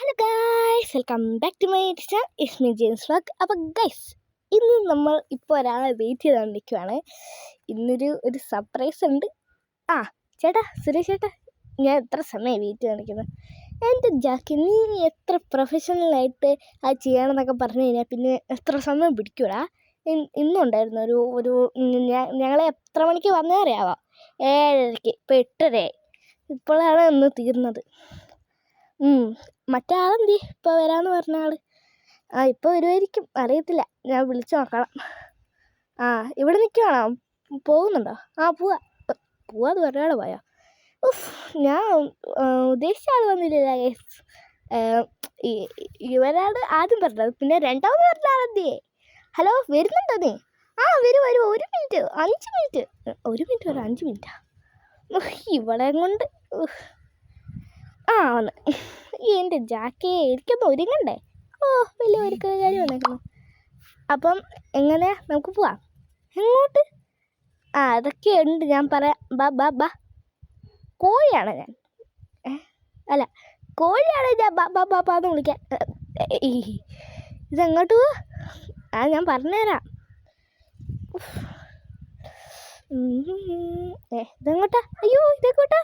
Hello guys, welcome back to my channel. It's me James vlog. അപ്പോൾ guys, ഇന്ന് നമ്മൾ ഇപ്പോൾ ഒരാളെ വെയിറ്റ് ചെയ്തുകൊണ്ടിരിക്കുകയാണ്. ഇന്നൊരു സർപ്രൈസ് ഉണ്ട്. ചേട്ടാ, സുരേഷ് ചേട്ടാ, ഞാൻ എത്ര സമയം വെയിറ്റ് കാണിക്കുന്നത്. എൻ്റെ ജാക്കി, നീ എത്ര പ്രൊഫഷണലായിട്ട് അത് ചെയ്യണമെന്നൊക്കെ പറഞ്ഞു കഴിഞ്ഞാൽ പിന്നെ എത്ര സമയം പിടിക്കൂടാ. ഇന്നുണ്ടായിരുന്നു ഒരു ഞങ്ങളെ എത്ര മണിക്ക് വന്നേ അറിയാവോ? 7:30. ഇപ്പോൾ 8:30. ഇപ്പോഴാണ് ഇന്ന് തീർന്നത്. മറ്റേ ആളെന്തി ഇപ്പോൾ വരാമെന്ന് പറഞ്ഞ ആൾ? ഇപ്പോൾ വരുമായിരിക്കും, അറിയത്തില്ല. ഞാൻ വിളിച്ചു നോക്കണം. ഇവിടെ നിൽക്കുവാണോ? പോകുന്നുണ്ടോ? പോവാതെ ഒരാൾ പോയോ? ഞാൻ ഉദ്ദേശിച്ച ആൾ വന്നില്ല. ഇവരാണ് ആദ്യം പറഞ്ഞത്, പിന്നെ രണ്ടാമത് പറഞ്ഞ ആളെന്തിയേ? ഹലോ, വരുന്നുണ്ടോ നീ? വരും 1 മിനിറ്റ് 5 മിനിറ്റ് 1 മിനിറ്റ് ഒരു 5 മിനിറ്റാ ഇവിടെ കൊണ്ട്. വന്ന് എൻ്റെ ജാക്കി, എനിക്കൊന്ന് ഒരുങ്ങണ്ടേ? വലിയ ഒരുക്ക കാര്യം വന്നേക്കുന്നു. അപ്പം എങ്ങനെ നമുക്ക് പോവാം? എങ്ങോട്ട്? അതൊക്കെ ഉണ്ട്, ഞാൻ പറയാം. ബാ. കോഴിയാണ് ഞാൻ. അല്ല, കോഴിയാണ് ഞാൻ. ബാന്ന് വിളിക്കാൻ. ഇതെങ്ങോട്ട് പോവാ? ഞാൻ പറഞ്ഞുതരാം. ഇതെങ്ങോട്ടാ? അയ്യോ, ഇതെങ്ങോട്ടാ?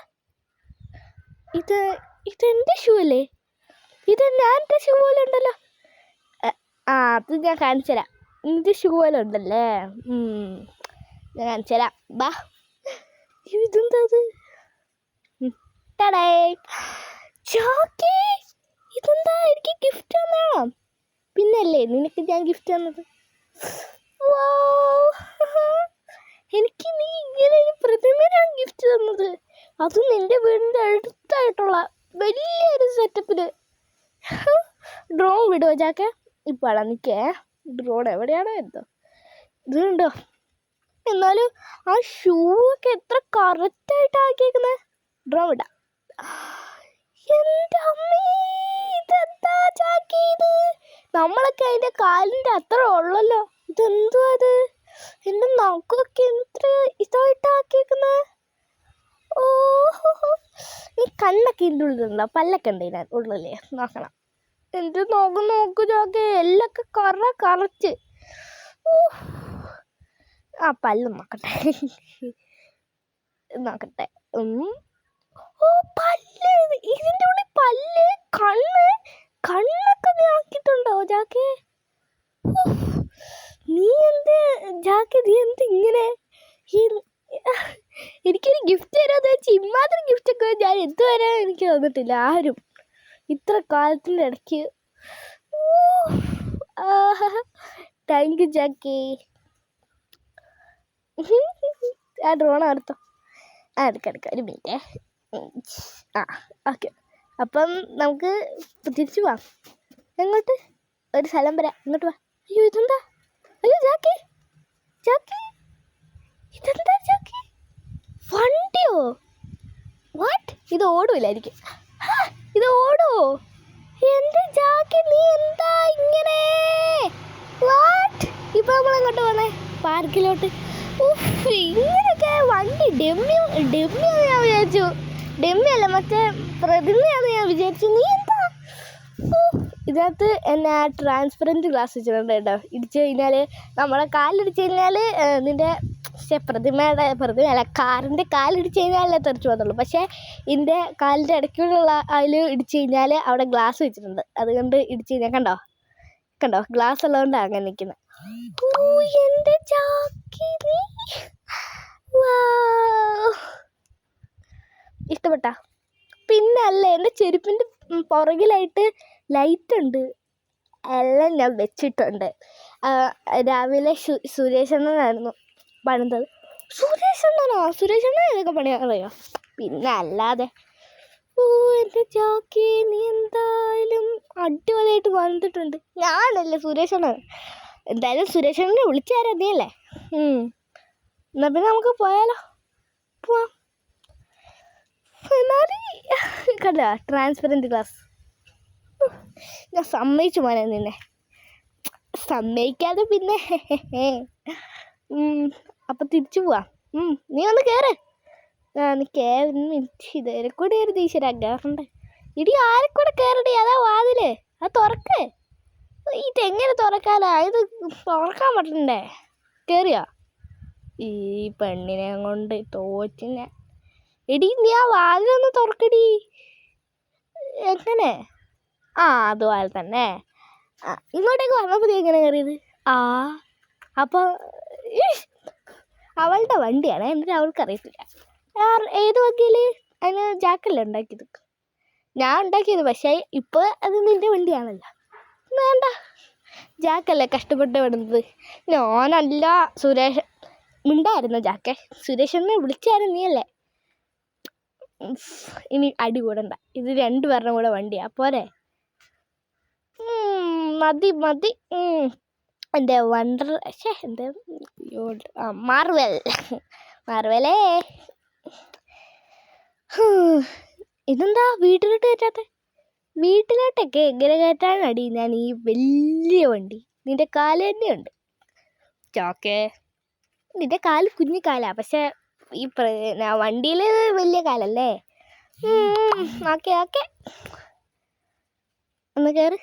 ഇതെൻ്റെ ഷൂ അല്ലേ? എൻ്റെ ഷൂ പോലെ ഉണ്ടല്ലോ. അത് ഞാൻ കാണിച്ചു തരാം. എൻ്റെ ഷൂ പോലെ ഉണ്ടല്ലേ? ഞാൻ കാണിച്ചു തരാം. ബാ. ഇതെന്താ അത്? ജാക്കി, ഇതെന്താ? എനിക്ക് ഗിഫ്റ്റ് തന്നാണോ? പിന്നല്ലേ നിനക്ക് ഞാൻ ഗിഫ്റ്റ് തന്നത്. എനിക്ക് നീ ഇങ്ങനെ ഒരു പ്രതിമയാണ് ഗിഫ്റ്റ് തന്നത്. അതും നിൻ്റെ വീടിൻ്റെ അടുത്തായിട്ടുള്ള വലിയൊരു സെറ്റപ്പിൽ. ഡ്രോൺ വിടുമോ ജാക്കെ? ഇപ്പോൾ നിൽക്കേ. ഡ്രോൺ എവിടെയാണോ എന്തോ. ഇതുണ്ടോ? എന്നാലും ആ ഷൂ ഒക്കെ എത്ര കറക്റ്റായിട്ട് ആക്കിയേക്കുന്നത്. ഡ്രോൺ വിടാം. എൻ്റെ അമ്മേ, ഇതെന്താ ജാക്കി ഇത്? നമ്മളൊക്കെ അതിൻ്റെ കാലിൻ്റെ അത്ര ഉള്ളല്ലോ. ഇതെന്തുവാ അത്? എൻ്റെ നഖമൊക്കെ എത്ര ഇതായിട്ട് ആക്കിയേക്കുന്നത്. ഈ കണ്ണൊക്കെ ഇതിൻ്റെ ഉള്ളിലുണ്ടോ? പല്ലൊക്കെ ഉണ്ട് ഇതിനകത്ത് ഉള്ളിലേ? നോക്കണം. എൻ്റെ നോക്കൂ ജാക്കി, എല്ലൊക്കെ കറച്ച്. പല്ല് നോക്കട്ടെ. പല്ല്, ഇതിൻ്റെ ഉള്ളിൽ പല്ല്, കണ്ണൊക്കെ നീ ആക്കിയിട്ടുണ്ടോ ജാക്കി? നീ എന്ത് ജാക്കി, നീ എന്ത് ഇങ്ങനെ? എനിക്കൊരു ഗിഫ്റ്റ് തരാമെന്ന് വെച്ചാൽ ഇമ്മാതിരി ഗിഫ്റ്റൊക്കെ ഞാൻ ഇതുവരെ എനിക്ക് തന്നിട്ടില്ല ആരും ഇത്ര കാലത്തിൻ്റെ ഇടയ്ക്ക്. താങ്ക് യു ജാക്കി. ആ ഡ്രോൺ എടുത്തോ. എടുക്കാം 1 മിനിറ്റേ. ഓക്കെ. അപ്പം നമുക്ക് തിരിച്ചു പോവാം. എങ്ങോട്ട്? ഒരു സ്ഥലം വരാം. ഇങ്ങോട്ട് പോവാം. അയ്യോ, ഇതെന്താ? അയ്യോ ജാക്കി, ഇതെന്താ ജാക്കി? വണ്ടിയോ? വാട്ട്? ഇത് ഓടുമില്ലായിരിക്കും. ഇത് ഓടുമോ? എൻ്റെ ജാക്കി, നീ എന്താ ഇങ്ങനെ? വാട്ട്? ഇപ്പം നമ്മളെങ്ങോട്ട് പോണേ? പാർക്കിലോട്ട്. ഇങ്ങനെയൊക്കെ വണ്ടി ഡെമ്മിയാന്ന് ഞാൻ വിചാരിച്ചു. ഡെമ്മിയല്ല, മറ്റേ പ്രതിമയാന്ന് ഞാൻ വിചാരിച്ചു. നീ എന്താ? ഇതിനകത്ത് എന്നെ ട്രാൻസ്പെറൻറ്റ് ഗ്ലാസ് വെച്ചിട്ടുണ്ട് കേട്ടോ. ഇടിച്ചു കഴിഞ്ഞാൽ, നമ്മളെ കാലിടിച്ചു കഴിഞ്ഞാൽ നിൻ്റെ പ്രതിമയല്ല, കാറിൻ്റെ കാലിടിച്ച് കഴിഞ്ഞാലേ തെറിച്ചു പോകത്തുള്ളൂ. പക്ഷേ ഇതിൻ്റെ കാലിൻ്റെ ഇടയ്ക്കുള്ള അതിൽ ഇടിച്ചു കഴിഞ്ഞാൽ അവിടെ ഗ്ലാസ് വെച്ചിട്ടുണ്ട്. അതുകൊണ്ട് ഇടിച്ചു കഴിഞ്ഞാൽ കണ്ടോ ഗ്ലാസ് ഉള്ളതുകൊണ്ടാണ് അങ്ങനെ നിൽക്കുന്നത്. എൻ്റെ ജാക്കി, ഇഷ്ടപ്പെട്ടാ? പിന്നെ അല്ല, എൻ്റെ ചെരുപ്പിൻ്റെ പുറകിലായിട്ട് ലൈറ്റ് ഉണ്ട്. എല്ലാം ഞാൻ വെച്ചിട്ടുണ്ട്. രാവിലെ സുരേഷണ്ണനായിരുന്നു പണിതത്. സുരേഷണ്ണനോ? ഇതൊക്കെ പണിയാൻ അറിയോ? പിന്നെ അല്ലാതെ. എൻ്റെ ജാക്കി, നീ എന്തായാലും അടിപൊളിയായിട്ട് വന്നിട്ടുണ്ട്. ഞാനല്ലേ സുരേഷണ്ണൻ. എന്തായാലും സുരേഷണ്ണനെ വിളിച്ചാരാ? നീ അല്ലേ? എന്നാൽ പിന്നെ നമുക്ക് പോയാലോ? പോവാം. എന്നാലും കണ്ടോ ട്രാൻസ്പെറൻറ്റ് ഗ്ലാസ്. ഞാൻ സമ്മതിച്ചു മോനെ നിന്നെ. സമ്മതിക്കാതെ പിന്നെ. അപ്പം തിരിച്ചു പോവാം. നീ ഒന്ന് കയറ്. നീ കയറി മിനിറ്റ്. ഇതേരെ കൂടെ ഒരു ഈശ്വര കയറണ്ടേ? ഇടി ആരെ കൂടെ കയറടി? അതാ വാതിൽ. അത് തുറക്ക്. ഇതെങ്ങനെ തുറക്കാനാ? ഇത് തുറക്കാൻ പറ്റണ്ടേ? കയറിയോ? ഈ പെണ്ണിനെ കൊണ്ട് തോറ്റിനെ. എടി നീ ആ വാതിലൊന്ന് തുറക്കടി. എങ്ങനെ? ആ അതുപോലെ തന്നെ. ഇങ്ങോട്ടേക്ക് വന്നപ്പോൾ നീ എങ്ങനെ കയറിയത്? അപ്പോൾ അവളുടെ വണ്ടിയാണ്, എന്നിട്ട് അവൾക്കറിയത്തില്ല. ഏത് വണ്ടിയിൽ? അതിന് ജാക്കല്ലേ ഉണ്ടാക്കിയത്? ഞാൻ ഉണ്ടാക്കിയത്, പക്ഷേ ഇപ്പോൾ അത് നിൻ്റെ വണ്ടിയാണല്ലോ. വേണ്ട, ജാക്കല്ലേ കഷ്ടപ്പെട്ട് വിടുന്നത്. ഞാനല്ല. സുരേഷ് ഉണ്ടായിരുന്നു. ജാക്കെ സുരേഷനെ വിളിച്ചായിരുന്നു നീയല്ലേ. ഇനി അടി കൂടണ്ട. ഇത് രണ്ടുപേരുടെ കൂടെ വണ്ടിയാ, പോരെ? മതി മതി. എൻ്റെ വണ്ടർ എന്താ മാർവൽ മാർവലേ. ഇതെന്താ വീട്ടിലോട്ട് കയറ്റാത്ത? വീട്ടിലോട്ടൊക്കെ എങ്ങനെ കയറ്റാനടി ഞാൻ ഈ വലിയ വണ്ടി? നിൻ്റെ കാല് തന്നെയുണ്ട് ചാക്കേ. നിൻ്റെ കാല് കുഞ്ഞു കാലാ, പക്ഷെ ഈ വണ്ടിയിൽ വലിയ കാലല്ലേ. ഓക്കെ ഓക്കെ, ഒന്ന് കയറി.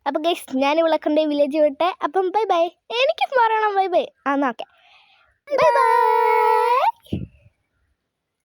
അപ്പം ഗൈസ്, ഞാൻ ഇവിടെ കൊണ്ട് വില്ലേജ് വിട്ടെ. അപ്പം ബൈ ബൈ. എനിക്കും പറയണം bye bye. Okay, bye bye.